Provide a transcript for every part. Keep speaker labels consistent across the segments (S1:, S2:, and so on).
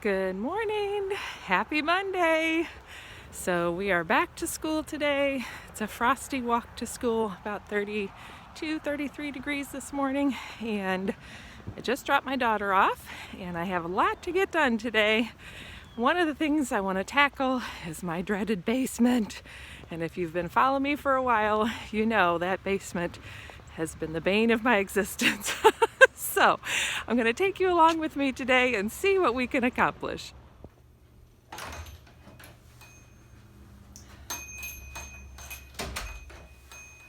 S1: Good morning. Happy Monday. So we are back to school today. It's a frosty walk to school, about 32, 33 degrees this morning. And I just dropped my daughter off and I have a lot to get done today. One of the things I want to tackle is my dreaded basement. And if you've been following me for a while, you know that basement has been the bane of my existence. So I'm going to take you along with me today and see what we can accomplish.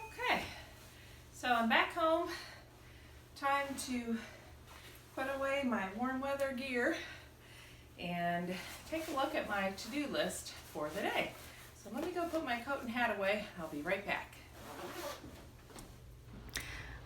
S1: Okay, so I'm back home. Time to put away my warm weather gear and take a look at my to-do list for the day. So let me go put my coat and hat away. I'll be right back.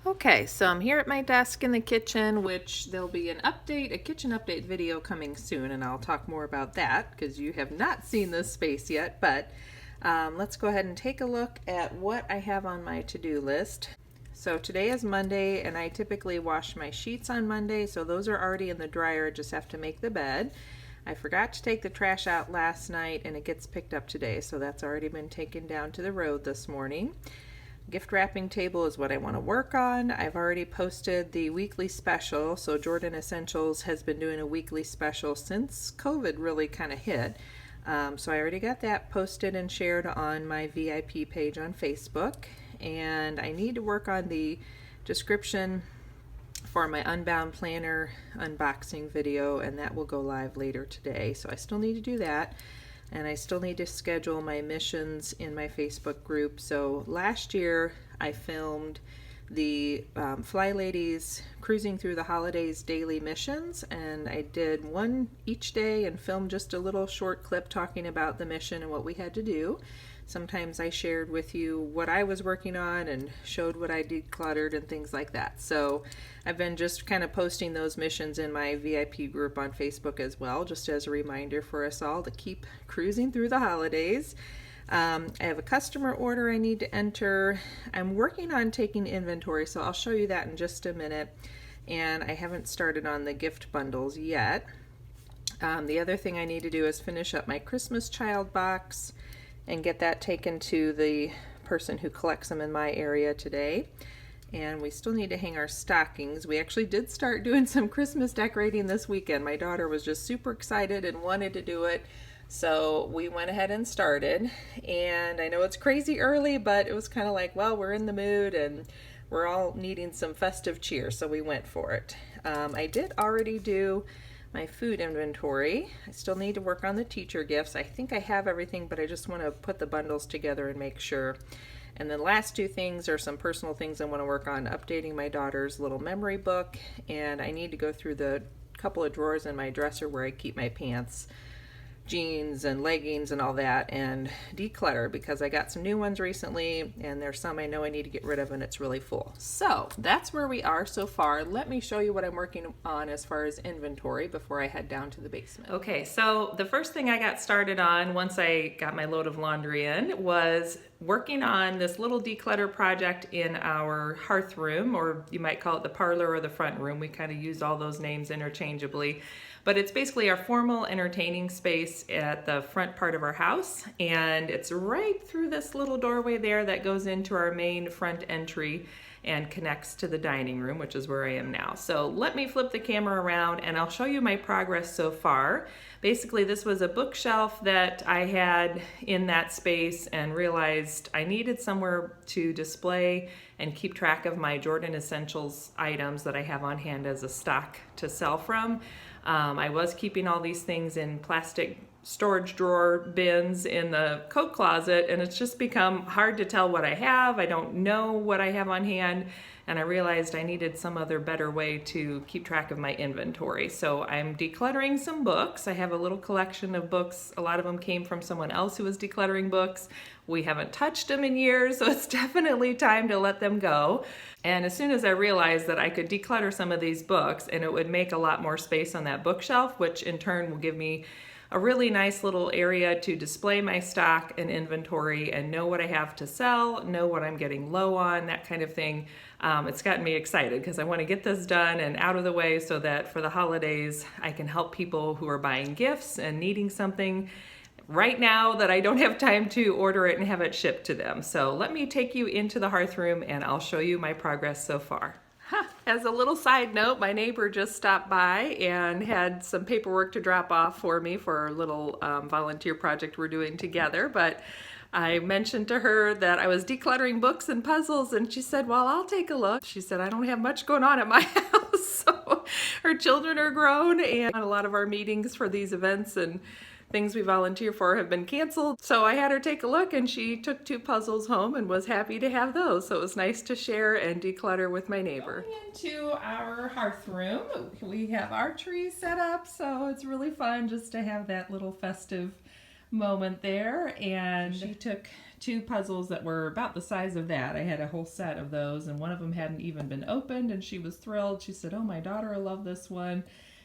S1: Okay, so I'm here at my desk in the kitchen, which there'll be a kitchen update video coming soon, and I'll talk more about that because you have not seen this space yet, but let's go ahead and take a look at what I have on my to-do list. So today is Monday, and I typically wash my sheets on Monday, so those are already in the dryer. I just have to make the bed. I forgot to take the trash out last night, and it gets picked up today, so that's already been taken down to the road this morning. Gift wrapping table is what I want to work on. I've already posted the weekly special, so Jordan Essentials has been doing a weekly special since COVID really kind of hit. So I already got that posted and shared on my VIP page on Facebook, and I need to work on the description for my Unbound Planner unboxing video, and that will go live later today. So I still need to do that. And I still need to schedule my missions in my Facebook group. So last year I filmed the Fly Ladies Cruising Through the Holidays daily missions, and I did one each day and filmed just a little short clip talking about the mission and what we had to do. Sometimes I shared with you what I was working on and showed what I decluttered and things like that. So I've been just kind of posting those missions in my VIP group on Facebook as well, just as a reminder for us all to keep cruising through the holidays. I have a customer order I need to enter. I'm working on taking inventory, so I'll show you that in just a minute. And I haven't started on the gift bundles yet. The other thing I need to do is finish up my Christmas child box and get that taken to the person who collects them in my area today. And we still need to hang our stockings. We actually did start doing some Christmas decorating this weekend. My daughter was just super excited and wanted to do it. So we went ahead and started. And I know it's crazy early, but it was kind of like, well, we're in the mood and we're all needing some festive cheer. So we went for it. I did already do my food inventory. I still need to work on the teacher gifts. I think I have everything, but I just want to put the bundles together and make sure. And the last two things are some personal things I want to work on, updating my daughter's little memory book, and I need to go through the couple of drawers in my dresser where I keep my pants, jeans and leggings and all that, and declutter because I got some new ones recently and there's some I know I need to get rid of and it's really full. So that's where we are so far. Let me show you what I'm working on as far as inventory before I head down to the basement. Okay, so the first thing I got started on once I got my load of laundry in was working on this little declutter project in our hearth room, or you might call it the parlor or the front room. We kind of use all those names interchangeably. But it's basically our formal entertaining space at the front part of our house, and it's right through this little doorway there that goes into our main front entry and connects to the dining room, which is where I am now. So let me flip the camera around and I'll show you my progress so far. Basically, this was a bookshelf that I had in that space and realized I needed somewhere to display and keep track of my Jordan Essentials items that I have on hand as a stock to sell from. I was keeping all these things in plastic storage drawer bins in the coat closet, and it's just become hard to tell what I have. I don't know what I have on hand, and I realized I needed some other better way to keep track of my inventory. So I'm decluttering some books. I have a little collection of books. A lot of them came from someone else who was decluttering books. We haven't touched them in years, so it's definitely time to let them go. And as soon as I realized that I could declutter some of these books and it would make a lot more space on that bookshelf, which in turn will give me a really nice little area to display my stock and inventory and know what I have to sell, know what I'm getting low on, that kind of thing. It's gotten me excited because I want to get this done and out of the way so that for the holidays I can help people who are buying gifts and needing something right now that I don't have time to order it and have it shipped to them. So let me take you into the hearth room and I'll show you my progress so far. As a little side note, my neighbor just stopped by and had some paperwork to drop off for me for a little volunteer project we're doing together. But I mentioned to her that I was decluttering books and puzzles, and she said, well, I'll take a look. She said, I don't have much going on at my house. So her children are grown, and a lot of our meetings for these events and things we volunteer for have been canceled. So I had her take a look, and she took 2 puzzles home and was happy to have those. So it was nice to share and declutter with my neighbor. Going into our hearth room, we have our tree set up, so it's really fun just to have that little festive moment there. And she took 2 puzzles that were about the size of that. I had a whole set of those, and one of them hadn't even been opened, and she was thrilled. She said, oh, my daughter will love this one.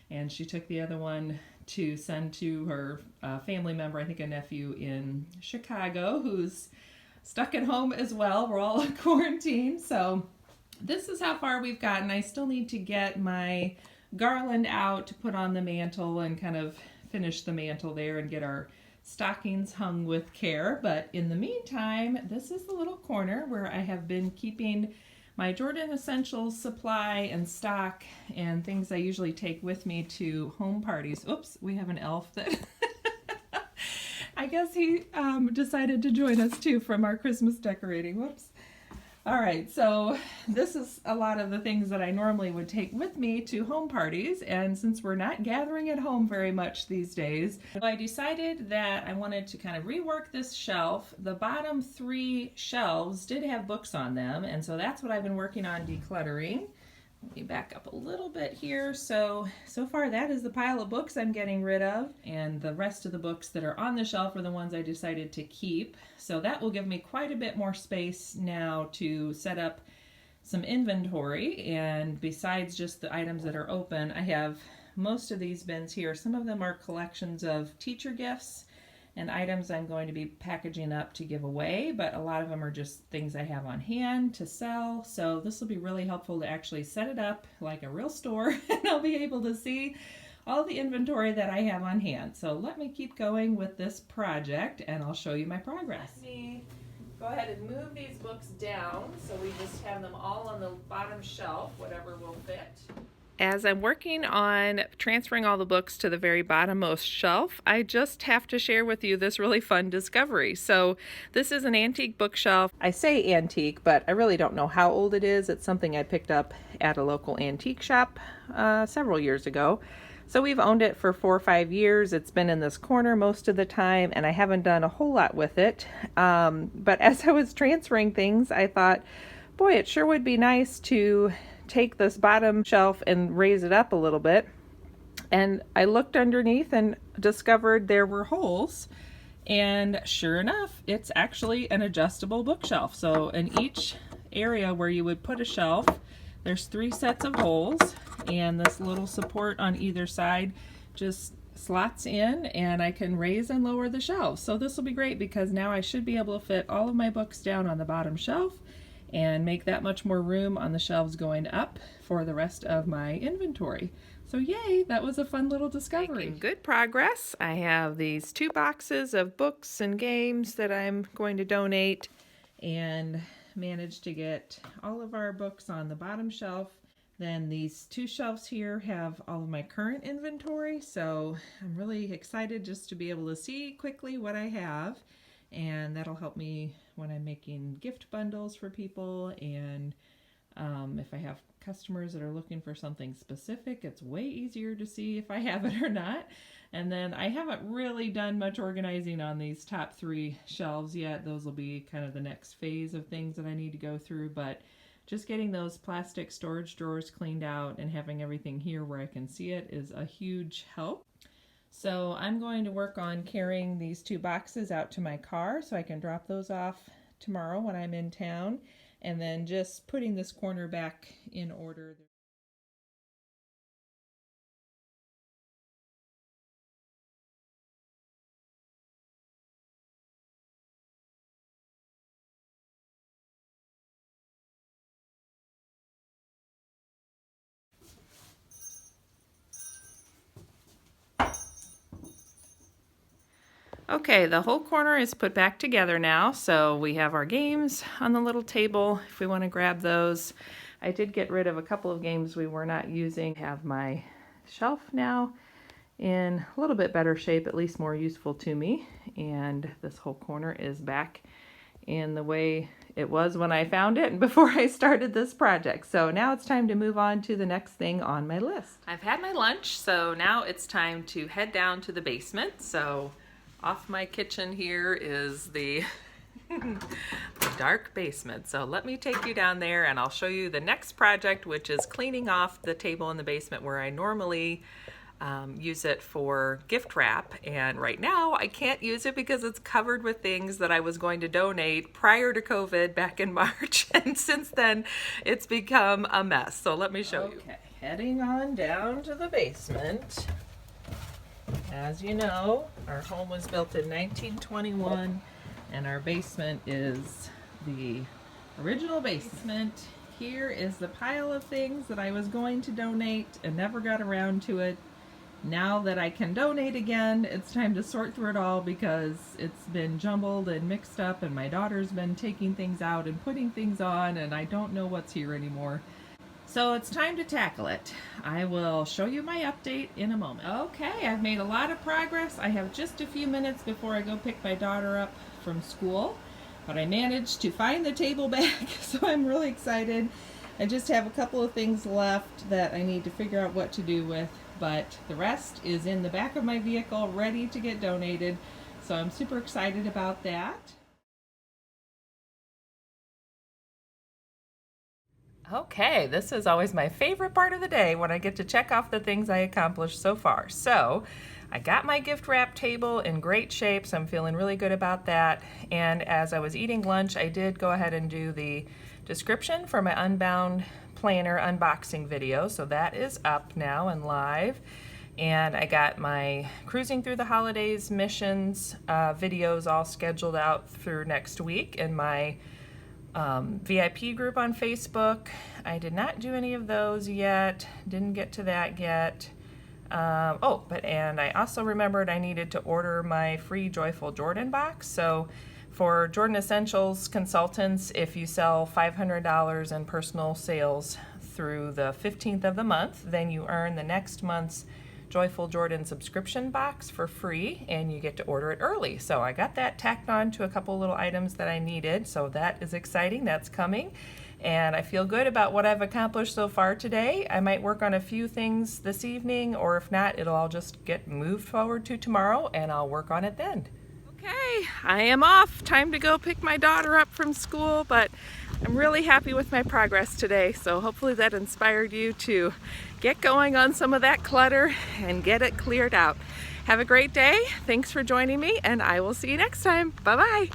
S1: And she took the other one to send to her family member, I think a nephew in Chicago, who's stuck at home as well. We're all in quarantine. So this is how far we've gotten. I still need to get my garland out to put on the mantle and kind of finish the mantle there and get our stockings hung with care. But in the meantime, this is the little corner where I have been keeping my Jordan Essentials supply and stock and things I usually take with me to home parties. Oops, we have an elf that I guess he decided to join us too from our Christmas decorating. Whoops. All right, so this is a lot of the things that I normally would take with me to home parties, and since we're not gathering at home very much these days, I decided that I wanted to kind of rework this shelf. The bottom 3 shelves did have books on them, and so that's what I've been working on decluttering. Let me back up a little bit here. So far that is the pile of books I'm getting rid of, and the rest of the books that are on the shelf are the ones I decided to keep. So that will give me quite a bit more space now to set up some inventory, and besides just the items that are open, I have most of these bins here. Some of them are collections of teacher gifts and items I'm going to be packaging up to give away, but a lot of them are just things I have on hand to sell. So this will be really helpful to actually set it up like a real store, and I'll be able to see all the inventory that I have on hand. So let me keep going with this project and I'll show you my progress. Let me go ahead and move these books down so we just have them all on the bottom shelf, whatever will fit. As I'm working on transferring all the books to the very bottommost shelf, I just have to share with you this really fun discovery. So this is an antique bookshelf. I say antique, but I really don't know how old it is. It's something I picked up at a local antique shop several years ago. So we've owned it for 4 or 5 years. It's been in this corner most of the time, and I haven't done a whole lot with it. But as I was transferring things, I thought, boy, it sure would be nice to take this bottom shelf and raise it up a little bit. And I looked underneath and discovered there were holes, and sure enough, it's actually an adjustable bookshelf. So in each area where you would put a shelf, there's 3 sets of holes, and this little support on either side just slots in, and I can raise and lower the shelves. So this will be great because now I should be able to fit all of my books down on the bottom shelf and make that much more room on the shelves going up for the rest of my inventory. So yay, that was a fun little discovery. Making good progress. I have these 2 boxes of books and games that I'm going to donate, and managed to get all of our books on the bottom shelf. Then these 2 shelves here have all of my current inventory, so I'm really excited just to be able to see quickly what I have, and that'll help me when I'm making gift bundles for people, and if I have customers that are looking for something specific, it's way easier to see if I have it or not. And then I haven't really done much organizing on these top 3 shelves yet. Those will be kind of the next phase of things that I need to go through, but just getting those plastic storage drawers cleaned out and having everything here where I can see it is a huge help. So I'm going to work on carrying these 2 boxes out to my car so I can drop those off tomorrow when I'm in town, and then just putting this corner back in order. Okay, the whole corner is put back together now, so we have our games on the little table if we want to grab those. I did get rid of a couple of games we were not using. Have my shelf now in a little bit better shape, at least more useful to me, and this whole corner is back in the way it was when I found it and before I started this project. So now it's time to move on to the next thing on my list. I've had my lunch, so now it's time to head down to the basement. So off my kitchen here is the the dark basement. So let me take you down there and I'll show you the next project, which is cleaning off the table in the basement where I normally use it for gift wrap, and right now I can't use it because it's covered with things that I was going to donate prior to COVID back in March, and since then it's become a mess. So let me show you. Okay, heading on down to the basement. As you know, our home was built in 1921 and our basement is the original basement. Here is the pile of things that I was going to donate and never got around to it. Now that I can donate again, it's time to sort through it all because it's been jumbled and mixed up, and my daughter's been taking things out and putting things on, and I don't know what's here anymore. So it's time to tackle it. I will show you my update in a moment. Okay, I've made a lot of progress. I have just a few minutes before I go pick my daughter up from school, but I managed to find the table back, so I'm really excited. I just have a couple of things left that I need to figure out what to do with, but the rest is in the back of my vehicle ready to get donated, so I'm super excited about that. Okay, this is always my favorite part of the day when I get to check off the things I accomplished so far. So I got my gift wrap table in great shape, so I'm feeling really good about that. And as I was eating lunch, I did go ahead and do the description for my Unbound planner unboxing video, so that is up now and live. And I got my Cruising Through the Holidays missions videos all scheduled out through next week in my VIP group on Facebook. I did not do any of those yet, didn't get to that yet. And I also remembered I needed to order my free Joyful Jordan box. So for Jordan Essentials consultants, if you sell $500 in personal sales through the 15th of the month, then you earn the next month's Joyful Jordan subscription box for free, and you get to order it early. So I got that tacked on to a couple little items that I needed, so that is exciting. That's coming, and I feel good about what I've accomplished so far today. I might work on a few things this evening, or if not, it'll all just get moved forward to tomorrow, and I'll work on it then. Okay, I am off. Time to go pick my daughter up from school, but I'm really happy with my progress today, so hopefully that inspired you to get going on some of that clutter and get it cleared out. Have a great day. Thanks for joining me, and I will see you next time. Bye-bye.